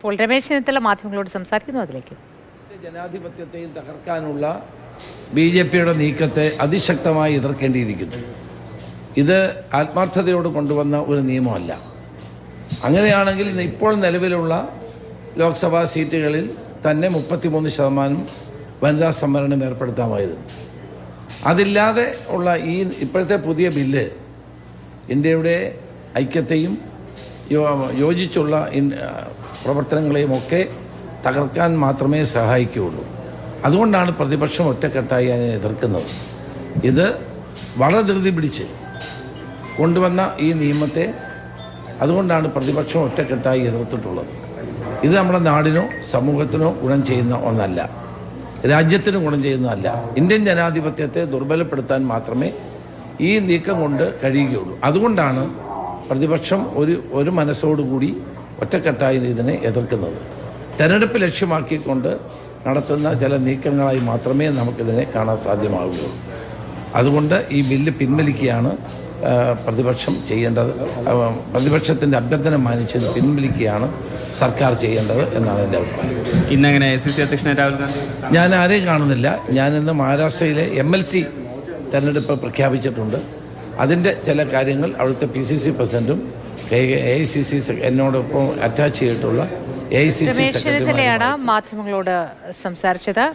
ഇപ്പോൾ രമേശ് ചെന്നിത്തല മാധ്യമങ്ങളോട് സംസാരിക്കുന്നു. അതിലേക്ക് ജനാധിപത്യത്തെയും തകർക്കാനുള്ള BJPയുടെ നീക്കത്തെ അതിശക്തമായി എതിർക്കേണ്ടിയിരിക്കുന്നു. ഇത് ആത്മാർത്ഥതയോട് കൊണ്ടുവന്ന ഒരു നിയമമല്ല. അങ്ങനെയാണെങ്കിൽ ഇപ്പോൾ നിലവിലുള്ള ലോക്സഭാ സീറ്റുകളിൽ തന്നെ 33% വനിതാ സംവരണം ഏർപ്പെടുത്താമായിരുന്നു. അതില്ലാതെ ഉള്ള ഈ ഇപ്പോഴത്തെ പുതിയ ബില്ല് ഇന്ത്യയുടെ ഐക്യത്തെയും യോജിച്ചുള്ള പ്രവർത്തനങ്ങളെയും ഒക്കെ തകർക്കാൻ മാത്രമേ സഹായിക്കുകയുള്ളൂ. അതുകൊണ്ടാണ് പ്രതിപക്ഷം ഒറ്റക്കെട്ടായി അതിനെ എതിർക്കുന്നത്. ഇത് വളരെ ധൃതി പിടിച്ച് കൊണ്ടുവന്ന ഈ നിയമത്തെ അതുകൊണ്ടാണ് പ്രതിപക്ഷം ഒറ്റക്കെട്ടായി എതിർത്തിട്ടുള്ളത്. ഇത് നമ്മുടെ നാടിനോ സമൂഹത്തിനോ ഗുണം ചെയ്യുന്ന ഒന്നല്ല, രാജ്യത്തിന് ഗുണം ചെയ്യുന്നതല്ല. ഇന്ത്യൻ ജനാധിപത്യത്തെ ദുർബലപ്പെടുത്താൻ മാത്രമേ ഈ നീക്കം കൊണ്ട് കഴിയുകയുള്ളൂ. അതുകൊണ്ടാണ് പ്രതിപക്ഷം ഒരു മനസ്സോടുകൂടി ഒറ്റക്കെട്ടായി ഇതിനെ എതിർക്കുന്നത്. തെരഞ്ഞെടുപ്പ് ലക്ഷ്യമാക്കിക്കൊണ്ട് നടത്തുന്ന ചില നീക്കങ്ങളായി മാത്രമേ നമുക്കിതിനെ കാണാൻ സാധ്യമാവുകയുള്ളൂ. അതുകൊണ്ട് ഈ ബില്ല് പിൻവലിക്കുകയാണ് പ്രതിപക്ഷം ചെയ്യേണ്ടത്. പ്രതിപക്ഷത്തിൻ്റെ അഭ്യർത്ഥന മാനിച്ചത് പിൻവലിക്കുകയാണ് സർക്കാർ ചെയ്യേണ്ടത് എന്നാണ് എൻ്റെ അഭിപ്രായം. ഇന്നങ്ങനെ ACC അധ്യക്ഷനായ രാഹുൽ ഗാന്ധി ഞാൻ ആരെയും കാണുന്നില്ല. ഞാനിന്ന് മഹാരാഷ്ട്രയിലെ MLC തെരഞ്ഞെടുപ്പ് പ്രഖ്യാപിച്ചിട്ടുണ്ട്. അതിൻ്റെ ചില കാര്യങ്ങൾ അവിടുത്തെ PCC പ്രസിഡന്റും AICC എന്നോടൊപ്പം അറ്റാച്ച് ചെയ്തിട്ടുള്ള AICC സെക്രട്ടറിയാണ് മാധ്യമങ്ങളോട് സംസാരിച്ചത്.